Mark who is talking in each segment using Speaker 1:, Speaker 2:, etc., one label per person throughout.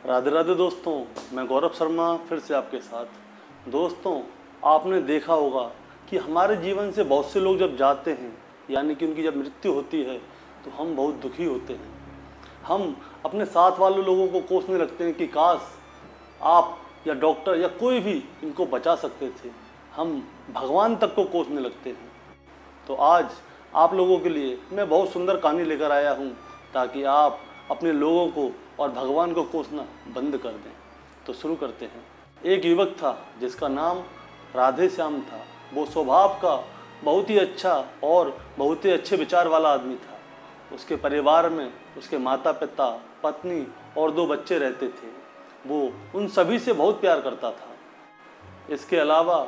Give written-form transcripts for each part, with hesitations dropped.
Speaker 1: राधे राधे दोस्तों, मैं गौरव शर्मा फिर से आपके साथ। दोस्तों, आपने देखा होगा कि हमारे जीवन से बहुत से लोग जब जाते हैं, यानी कि उनकी जब मृत्यु होती है, तो हम बहुत दुखी होते हैं। हम अपने साथ वाले लोगों को कोसने लगते हैं कि काश आप या डॉक्टर या कोई भी इनको बचा सकते थे। हम भगवान तक को कोसने लगते हैं। तो आज आप लोगों के लिए मैं बहुत सुंदर कहानी लेकर आया हूँ, ताकि आप अपने लोगों को और भगवान को कोसना बंद कर दें। तो शुरू करते हैं। एक युवक था जिसका नाम राधे श्याम था। वो स्वभाव का बहुत ही अच्छा और बहुत ही अच्छे विचार वाला आदमी था। उसके परिवार में उसके माता पिता, पत्नी और 2 बच्चे रहते थे। वो उन सभी से बहुत प्यार करता था। इसके अलावा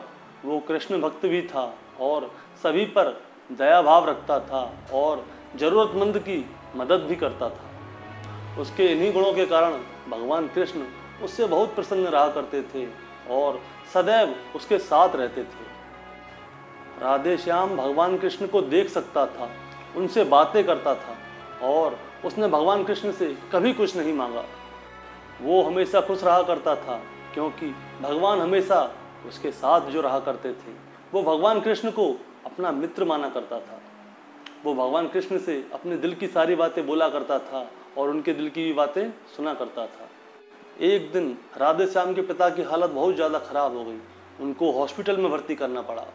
Speaker 1: वो कृष्ण भक्त भी था और सभी पर दया भाव रखता था और ज़रूरतमंद की मदद भी करता था। उसके इन्हीं गुणों के कारण भगवान कृष्ण उससे बहुत प्रसन्न रहा करते थे और सदैव उसके साथ रहते थे। राधे श्याम भगवान कृष्ण को देख सकता था, उनसे बातें करता था और उसने भगवान कृष्ण से कभी कुछ नहीं मांगा। वो हमेशा खुश रहा करता था, क्योंकि भगवान हमेशा उसके साथ जो रहा करते थे। वो भगवान कृष्ण को अपना मित्र माना करता था। वो भगवान कृष्ण से अपने दिल की सारी बातें बोला करता था और उनके दिल की भी बातें सुना करता था। एक दिन राधे श्याम के पिता की हालत बहुत ज़्यादा ख़राब हो गई। उनको हॉस्पिटल में भर्ती करना पड़ा।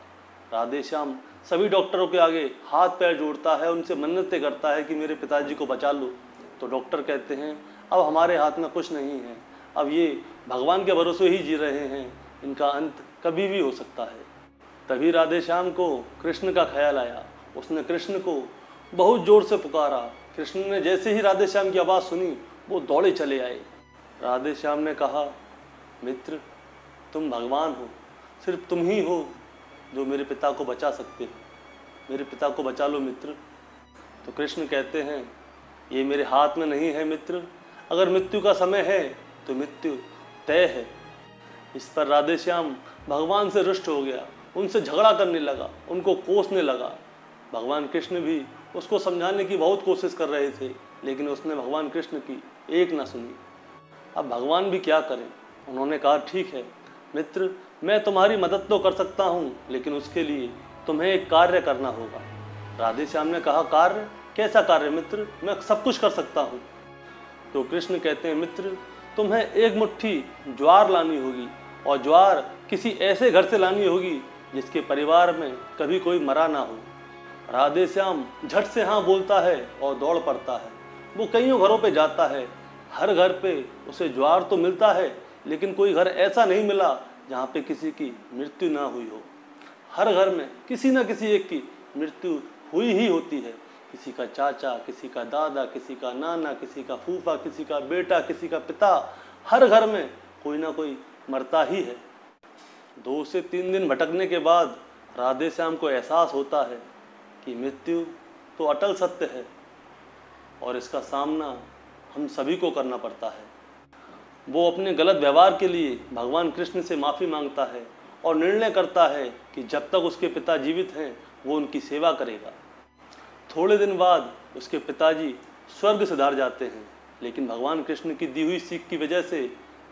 Speaker 1: राधे श्याम सभी डॉक्टरों के आगे हाथ पैर जोड़ता है, उनसे मन्नतें करता है कि मेरे पिताजी को बचा लो। तो डॉक्टर कहते हैं अब हमारे हाथ में कुछ नहीं है, अब ये भगवान के भरोसे ही जी रहे हैं, इनका अंत कभी भी हो सकता है। तभी राधे श्याम को कृष्ण का ख्याल आया। उसने कृष्ण को बहुत ज़ोर से पुकारा। कृष्ण ने जैसे ही राधे श्याम की आवाज़ सुनी, वो दौड़े चले आए। राधे श्याम ने कहा, मित्र, तुम भगवान हो, सिर्फ तुम ही हो जो मेरे पिता को बचा सकते हो। मेरे पिता को बचा लो मित्र। तो कृष्ण कहते हैं, ये मेरे हाथ में नहीं है मित्र। अगर मृत्यु का समय है तो मृत्यु तय है। इस पर राधे श्याम भगवान से रुष्ट हो गया, उनसे झगड़ा करने लगा, उनको कोसने लगा। भगवान कृष्ण भी उसको समझाने की बहुत कोशिश कर रहे थे, लेकिन उसने भगवान कृष्ण की एक ना सुनी। अब भगवान भी क्या करें। उन्होंने कहा, ठीक है मित्र, मैं तुम्हारी मदद तो कर सकता हूँ, लेकिन उसके लिए तुम्हें एक कार्य करना होगा। राधे श्याम ने कहा, कार्य? कैसा कार्य मित्र? मैं सब कुछ कर सकता हूँ। तो कृष्ण कहते हैं, मित्र, तुम्हें एक मुट्ठी ज्वार लानी होगी, और ज्वार किसी ऐसे घर से लानी होगी जिसके परिवार में कभी कोई मरा ना हो। राधे श्याम झट से हाँ बोलता है और दौड़ पड़ता है। वो कईयों घरों पे जाता है। हर घर पे उसे ज्वार तो मिलता है, लेकिन कोई घर ऐसा नहीं मिला जहाँ पे किसी की मृत्यु ना हुई हो। हर घर में किसी न किसी एक की मृत्यु हुई ही होती है। किसी का चाचा, किसी का दादा, किसी का नाना, किसी का फूफा, किसी का बेटा, किसी का पिता। हर घर में कोई ना कोई मरता ही है। 2 से 3 दिन भटकने के बाद राधे श्याम को एहसास होता है कि मृत्यु तो अटल सत्य है और इसका सामना हम सभी को करना पड़ता है। वो अपने गलत व्यवहार के लिए भगवान कृष्ण से माफ़ी मांगता है और निर्णय करता है कि जब तक उसके पिता जीवित हैं वो उनकी सेवा करेगा। थोड़े दिन बाद उसके पिताजी स्वर्ग सिधार जाते हैं, लेकिन भगवान कृष्ण की दी हुई सीख की वजह से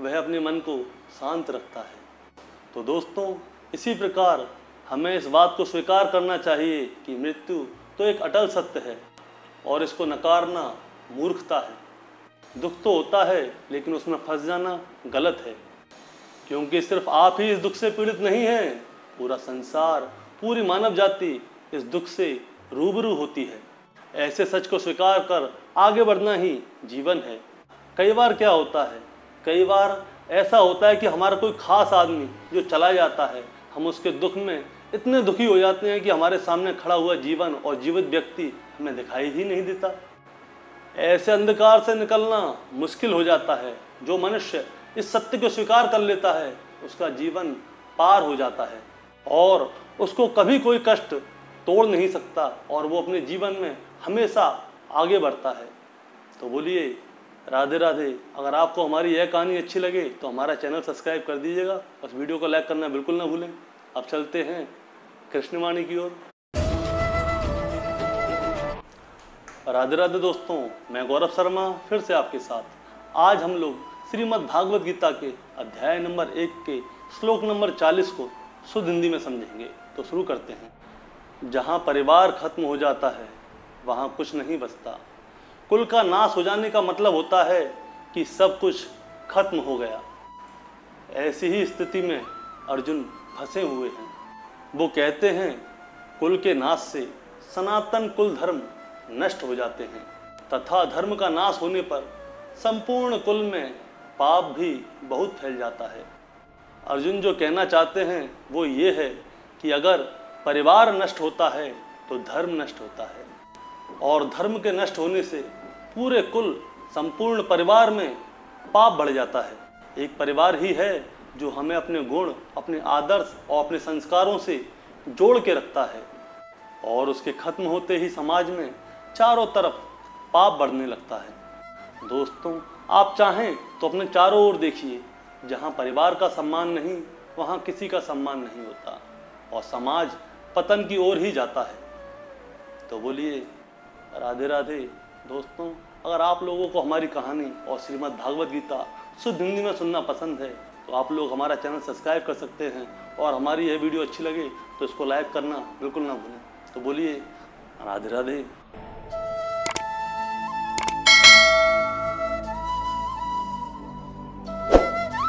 Speaker 1: वह अपने मन को शांत रखता है। तो दोस्तों, इसी प्रकार हमें इस बात को स्वीकार करना चाहिए कि मृत्यु तो एक अटल सत्य है और इसको नकारना मूर्खता है। दुख तो होता है, लेकिन उसमें फंस जाना गलत है, क्योंकि सिर्फ आप ही इस दुख से पीड़ित नहीं हैं, पूरा संसार, पूरी मानव जाति इस दुख से रूबरू होती है। ऐसे सच को स्वीकार कर आगे बढ़ना ही जीवन है। कई बार क्या होता है, कई बार ऐसा होता है कि हमारा कोई खास आदमी जो चला जाता है, हम उसके दुख में इतने दुखी हो जाते हैं कि हमारे सामने खड़ा हुआ जीवन और जीवित व्यक्ति हमें दिखाई ही नहीं देता। ऐसे अंधकार से निकलना मुश्किल हो जाता है। जो मनुष्य इस सत्य को स्वीकार कर लेता है, उसका जीवन पार हो जाता है और उसको कभी कोई कष्ट तोड़ नहीं सकता और वो अपने जीवन में हमेशा आगे बढ़ता है। तो बोलिए राधे राधे। अगर आपको हमारी यह कहानी अच्छी लगे तो हमारा चैनल सब्सक्राइब कर दीजिएगा, बस वीडियो को लाइक करना बिल्कुल ना भूलें। अब चलते हैं कृष्णवाणी की ओर। राधे राधे दोस्तों, मैं गौरव शर्मा फिर से आपके साथ। आज हम लोग श्रीमद् भागवत गीता के अध्याय नंबर 1 के श्लोक नंबर 40 को शुद्ध हिंदी में समझेंगे। तो शुरू करते हैं। जहाँ परिवार खत्म हो जाता है वहाँ कुछ नहीं बचता। कुल का नाश हो जाने का मतलब होता है कि सब कुछ खत्म हो गया। ऐसी ही स्थिति में अर्जुन फंसे हुए हैं। वो कहते हैं कुल के नाश से सनातन कुल धर्म नष्ट हो जाते हैं तथा धर्म का नाश होने पर संपूर्ण कुल में पाप भी बहुत फैल जाता है। अर्जुन जो कहना चाहते हैं वो ये है कि अगर परिवार नष्ट होता है तो धर्म नष्ट होता है और धर्म के नष्ट होने से पूरे कुल संपूर्ण परिवार में पाप बढ़ जाता है। एक परिवार ही है जो हमें अपने गुण, अपने आदर्श और अपने संस्कारों से जोड़ के रखता है और उसके खत्म होते ही समाज में चारों तरफ पाप बढ़ने लगता है। दोस्तों, आप चाहें तो अपने चारों ओर देखिए, जहाँ परिवार का सम्मान नहीं वहाँ किसी का सम्मान नहीं होता और समाज पतन की ओर ही जाता है। तो बोलिए राधे राधे। दोस्तों, अगर आप लोगों को हमारी कहानी और श्रीमद् भागवत गीता शुद्ध हिंदी में सुनना पसंद है तो आप लोग हमारा चैनल सब्सक्राइब कर सकते हैं और हमारी यह वीडियो अच्छी लगे तो इसको लाइक करना बिल्कुल ना भूलें। तो बोलिए राधे राधे।